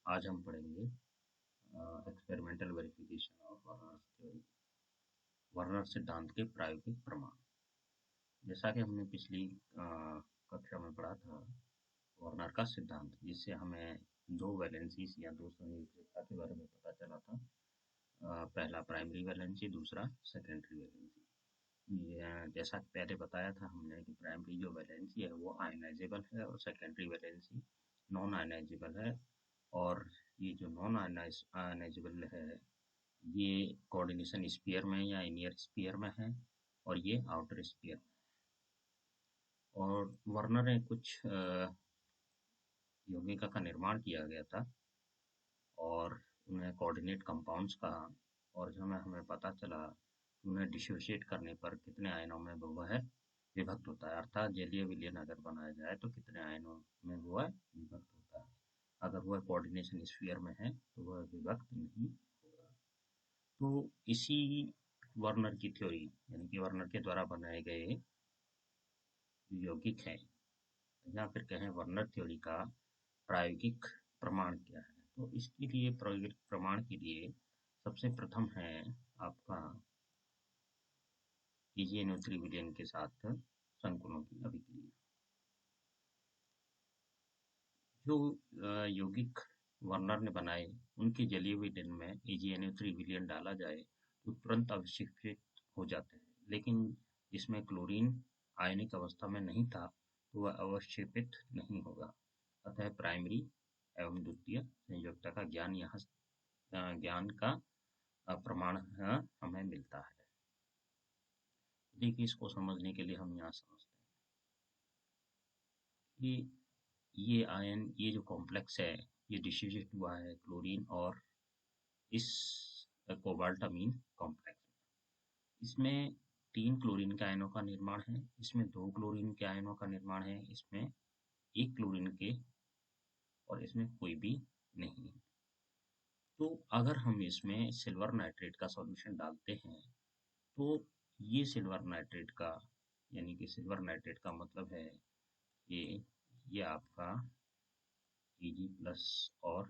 आज हम पढ़ेंगे experimental verification of Werner's theory, Werner सिद्धांत के प्रायोगिक प्रमाण। जैसा कि हमने पिछली कक्षा में पढ़ा था, वर्नर का सिद्धांत, जिससे हमें दो वैलेंसीज या दो संयोजकता के बारे में पता चला था। पहला प्राइमरी वैलेंसी, दूसरा सेकेंडरी वैलेंसी। जैसा कि पहले बताया था हमने कि प्राइमरी जो वैलेंसी है वो आयनाइजेबल है और सेकेंडरी वैलेंसी नॉन आयनाइजेबल है। और ये जो नॉन आयनाइजेबल है ये कोऑर्डिनेशन स्फीयर में या इनियर स्फीयर में है और ये आउटर स्फीयर में। और वर्नर ने कुछ यौगिका का निर्माण किया गया था और उन्हें कोऑर्डिनेट कंपाउंड्स कहा, और जो हमें पता चला कि उन्हें डिसोशिएट करने पर कितने आयनों में वह विभक्त होता है, अर्थात जलीय विलयन अगर बनाया जाए तो कितने आयनों में वह विभक्त होता है। अगर वह कोऑर्डिनेशन स्फीयर में है तो वह विभक्त नहीं होगा। तो इसी वर्नर की थ्योरी, यानी कि वर्नर के द्वारा बनाए गए यौगिक हैं, या फिर कहें वर्नर थ्योरी का प्रायोगिक प्रमाण क्या है। तो इसके लिए प्रायोगिक प्रमाण के लिए सबसे प्रथम है आपका EgNO3 विलयन के साथ संकुलों की अभिक्रिया। जो यौगिक वर्नर ने बनाए उनके जलीय विलयन में EgNO3 विलयन डाला जाए तो तुरंत अवक्षेपित हो जाते हैं, लेकिन जिसमें क्लोरीन आयनिक अवस्था में नहीं था तो वह अवक्षेपित नहीं होगा। अतः प्राइमरी एवं द्वितीय संयोजकता का ज्ञान का प्रमाण हमें मिलता है। देखिए, इसको समझने के लिए हम यहाँ समझते हैं कि ये जो कॉम्प्लेक्स है ये डिसोसिएट हुआ है क्लोरीन और इस कोबाल्टामीन कॉम्प्लेक्स में। इसमें 3 क्लोरीन के आयनों का निर्माण है, इसमें 2 क्लोरीन के आयनों का निर्माण है, इसमें 1 क्लोरीन के, और इसमें कोई भी नहीं है। तो अगर हम इसमें सिल्वर नाइट्रेट का सॉल्यूशन डालते हैं तो ये सिल्वर नाइट्रेट का, यानी कि सिल्वर नाइट्रेट का मतलब है ये आपका Ag प्लस और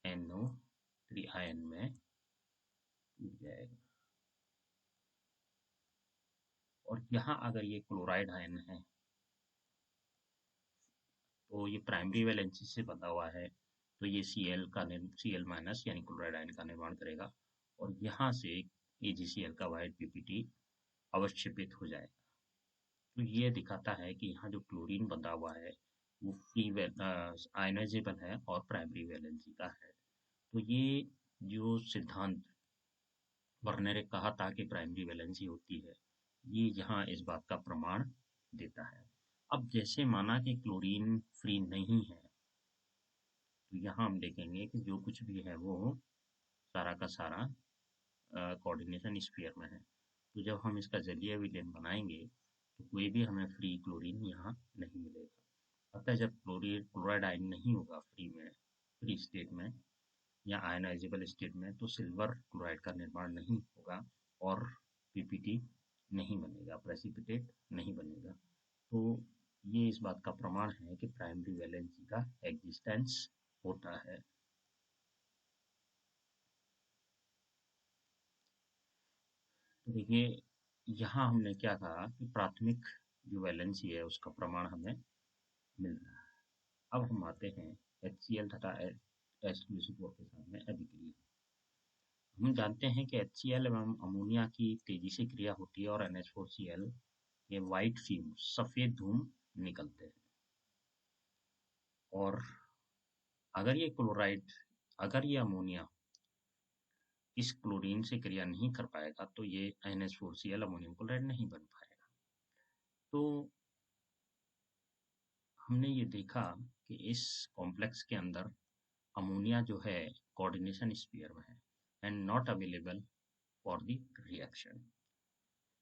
NO3 आयन में टूट जाएगा। और यहाँ अगर ये क्लोराइड आयन है तो ये प्राइमरी वैलेंसी से बंधा हुआ है, तो ये Cl माइनस यानी क्लोराइड आयन का निर्माण करेगा और यहाँ से AgCl का वाइट पीपीटी अवक्षेपित हो जाएगा। तो ये दिखाता है कि यहाँ जो क्लोरीन बंधा हुआ है वो फ्री आयनाइजेबल है और प्राइमरी वैलेंसी का है। तो ये जो सिद्धांत वर्नर ने कहा था कि प्राइमरी वैलेंसी होती है, ये यहाँ इस बात का प्रमाण देता है। अब जैसे माना कि क्लोरीन फ्री नहीं है, तो यहाँ हम देखेंगे कि जो कुछ भी है वो सारा का सारा कोऑर्डिनेशन स्फीयर में है। तो जब हम इसका जलीय विलयन बनाएंगे तो कोई भी हमें फ्री क्लोरीन यहाँ नहीं मिलेगा। अतः जब क्लोराइड आयन नहीं होगा फ्री स्टेट में या आयनाइजेबल स्टेट में, तो सिल्वर क्लोराइड का निर्माण नहीं होगा और पीपीटी नहीं बनेगा, प्रेसिपिटेट नहीं बनेगा। तो ये इस बात का प्रमाण है कि प्राइमरी वैलेंसी का एग्जिस्टेंस होता है। तो देखिए, यहाँ हमने क्या कहा कि प्राथमिक जो वैलेंसी है उसका प्रमाण हमें मिल रहा है। अब हम आते हैं HCl तथा H2SO4 के साथ में अभिक्रिया। हम जानते हैं कि HCl एवं अमोनिया की तेजी से क्रिया होती है और NH4Cl के व्हाइट फ्यूम्स, सफेद धूम निकलते हैं। और अगर ये अमोनिया इस क्लोरीन से क्रिया नहीं कर पाएगा तो ये NH4Cl अमोनियम क्लोराइड नहीं बन पाएगा। तो हमने ये देखा कि इस कॉम्प्लेक्स के अंदर अमोनिया जो है कोऑर्डिनेशन स्फीयर में है and not available for the reaction.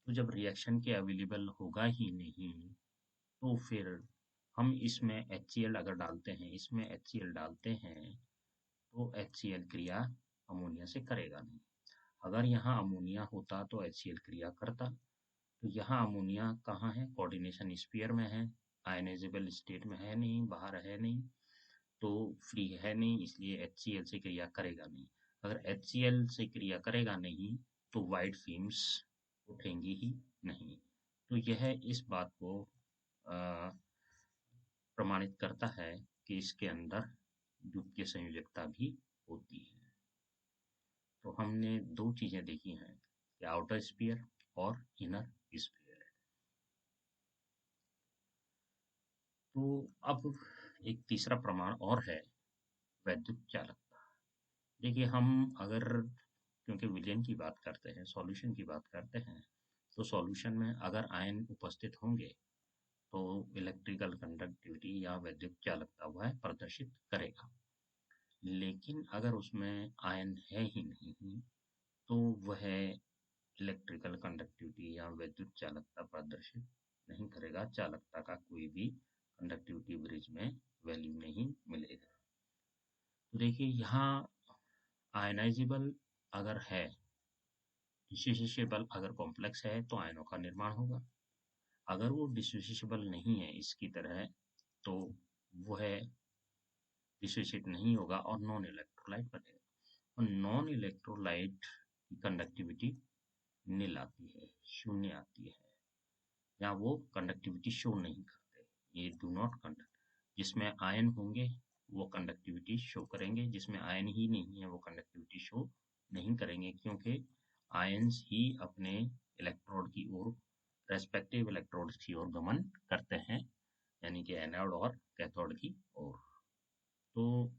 तो जब रिएक्शन के अवेलेबल होगा ही नहीं तो फिर हम इसमें HCl अगर डालते हैं, इसमें HCl डालते हैं तो HCl क्रिया अमोनिया से करेगा नहीं। अगर यहाँ अमोनिया होता तो HCl क्रिया करता। तो यहाँ अमोनिया कहाँ है? कोऑर्डिनेशन स्फीयर में है, आयनाइजेबल स्टेट में है नहीं, बाहर है नहीं। तो फ्री है नहीं, इसलिए HCl से क्रिया करेगा नहीं। अगर HCl से क्रिया करेगा नहीं तो वाइट फिल्म्स उठेंगी ही नहीं। तो यह इस बात को प्रमाणित करता है कि इसके अंदर द्वितीय संयोजकता भी होती है। तो हमने दो चीजें देखी हैं कि आउटर स्फीयर और इनर स्फीयर। तो अब एक तीसरा प्रमाण और है, वैद्युत चालकता। देखिए हम अगर, क्योंकि विलयन की बात करते हैं, सॉल्यूशन की बात करते हैं, तो सॉल्यूशन में अगर आयन उपस्थित होंगे तो इलेक्ट्रिकल कंडक्टिविटी या वैद्युत चालकता वह प्रदर्शित करेगा। लेकिन अगर उसमें आयन है ही नहीं तो वह इलेक्ट्रिकल कंडक्टिविटी या विद्युत चालकता प्रदर्शित नहीं करेगा। चालकता का कोई भी कंडक्टिविटी ब्रिज में वैल्यू नहीं मिलेगा। तो देखिए यहाँ आयनाइजेबल अगर है, डिसोसिएबल अगर कॉम्प्लेक्स है तो आयनों का निर्माण होगा। अगर वो डिसोसिएबल नहीं है इसकी तरह तो वह डिसोसिएट नहीं होगा और नॉन इलेक्ट्रोलाइट बनेगा। और नॉन इलेक्ट्रोलाइट की कंडक्टिविटी नील आती है, शून्य आती है, या वो कंडक्टिविटी शो नहीं करते, ये डू नॉट कंडक्ट। जिसमें आयन होंगे वो कंडक्टिविटी शो करेंगे, जिसमें आयन ही नहीं है वो कंडक्टिविटी शो नहीं करेंगे, क्योंकि आयन्स ही अपने इलेक्ट्रोड की ओर, रेस्पेक्टिव इलेक्ट्रोड्स की ओर गमन करते हैं, यानी कि एनोड और कैथोड की ओर। तो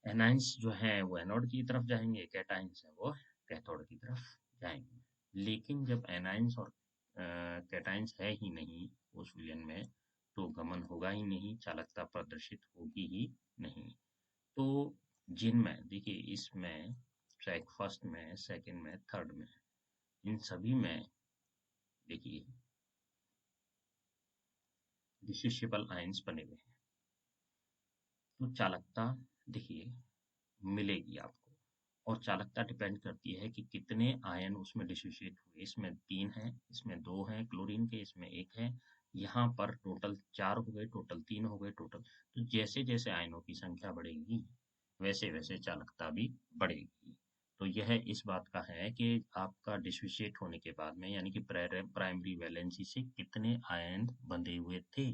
एनाइंस जो है वो एनोड की तरफ जाएंगे, कैटाइंस है वो कैथोड की तरफ जाएंगे। लेकिन जब एनाइंस और कैटाइंस है ही नहीं उस विलयन में तो गमन होगा ही नहीं, चालकता प्रदर्शित होगी ही नहीं। तो जिनमें देखिए, इसमें फर्स्ट में, सेकंड में, थर्ड में, इन सभी में देखिए डिसोसिएबल आयंस बने हुए हैं। तो चालकता देखिए मिलेगी आपको, और चालकता डिपेंड करती है कि कितने आयन उसमें डिसोसिएट हुए। इसमें 3 हैं, इसमें 2 हैं क्लोरीन के, इसमें 1 है। यहाँ पर टोटल 4 हो गए, टोटल 3 हो गए टोटल। तो जैसे जैसे आयनों की संख्या बढ़ेगी वैसे वैसे चालकता भी बढ़ेगी। तो यह इस बात का है कि आपका डिसोसिएट होने के बाद में, यानी कि प्राइमरी वैलेंसी से कितने आयन बंधे हुए थे।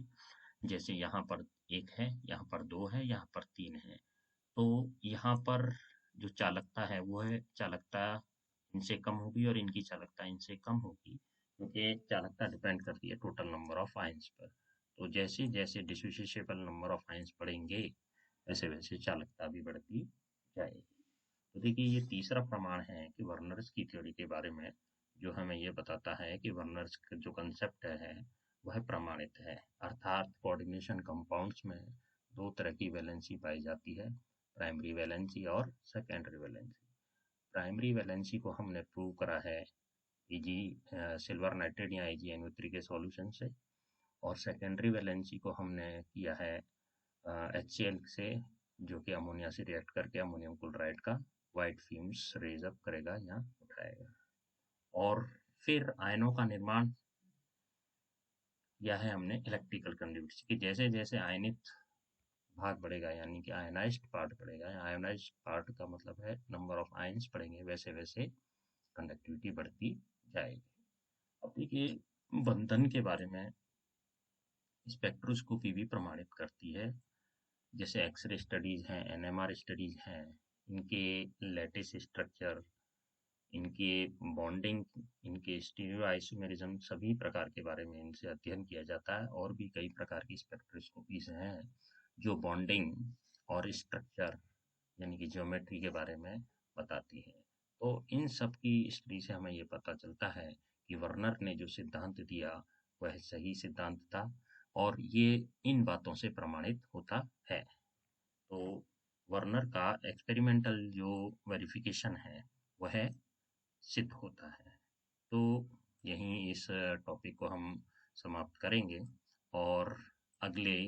जैसे यहाँ पर 1 है, यहाँ पर 2 है, यहाँ पर 3 है। तो यहाँ पर जो चालकता है वो है, चालकता इनसे कम होगी और इनकी चालकता इनसे कम होगी, क्योंकि चालकता डिपेंड करती है टोटल नंबर ऑफ आयंस पर। तो जैसे जैसे डिसोसिएबल नंबर ऑफ आयंस बढ़ेंगे वैसे वैसे चालकता भी बढ़ती जाएगी। तो देखिए ये तीसरा प्रमाण है कि वर्नर्स की थ्योरी के बारे में, जो हमें ये बताता है कि वर्नर्स का जो कंसेप्ट है वह प्रमाणित है। अर्थात कोऑर्डिनेशन कंपाउंड्स में दो तरह की वैलेंसी पाई जाती है, प्राइमरी वैलेंसी और सेकेंडरी वैलेंसी। प्राइमरी वैलेंसी को हमने प्रूव करा है Ag सिल्वर नाइट्रेट या AgNO3 के सॉल्यूशन से, और सेकेंडरी वैलेंसी को हमने किया है HCl से, जो कि अमोनिया से रिएक्ट करके अमोनियम क्लोराइड का वाइट फ्यूम्स रेज अप करेगा या उठाएगा। और फिर आयनों का निर्माण किया है हमने इलेक्ट्रिकल कंडक्टिविटी कि जैसे जैसे आयनित भाग बढ़ेगा, यानी कि आयनाइज्ड पार्ट बढ़ेगा, आयनाइज्ड पार्ट का मतलब है नंबर ऑफ आयन्स बढ़ेंगे, वैसे वैसे कंडक्टिविटी बढ़ती जाएगी। अब देखिए बंधन के बारे में स्पेक्ट्रोस्कोपी भी प्रमाणित करती है। जैसे एक्सरे स्टडीज हैं, NMR स्टडीज हैं, इनके लैटिस स्ट्रक्चर, इनके बॉन्डिंग, इनके स्टीरियो आइसोमेरिज्म, सभी प्रकार के बारे में इनसे अध्ययन किया जाता है। और भी कई प्रकार की स्पेक्ट्रोस्कोपीज हैं जो बॉन्डिंग और स्ट्रक्चर यानी कि ज्योमेट्री के बारे में बताती है। तो इन सब की स्टडी से हमें ये पता चलता है कि वर्नर ने जो सिद्धांत दिया वह सही सिद्धांत था, और ये इन बातों से प्रमाणित होता है। तो वर्नर का एक्सपेरिमेंटल जो वेरिफिकेशन है वह सिद्ध होता है। तो यहीं इस टॉपिक को हम समाप्त करेंगे, और अगले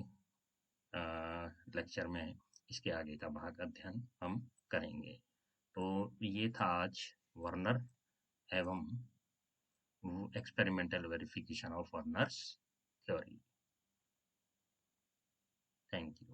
लेक्चर में इसके आगे का भाग अध्ययन हम करेंगे। तो ये था आज वर्नर एवं experimental verification of Werner's theory. Thank you.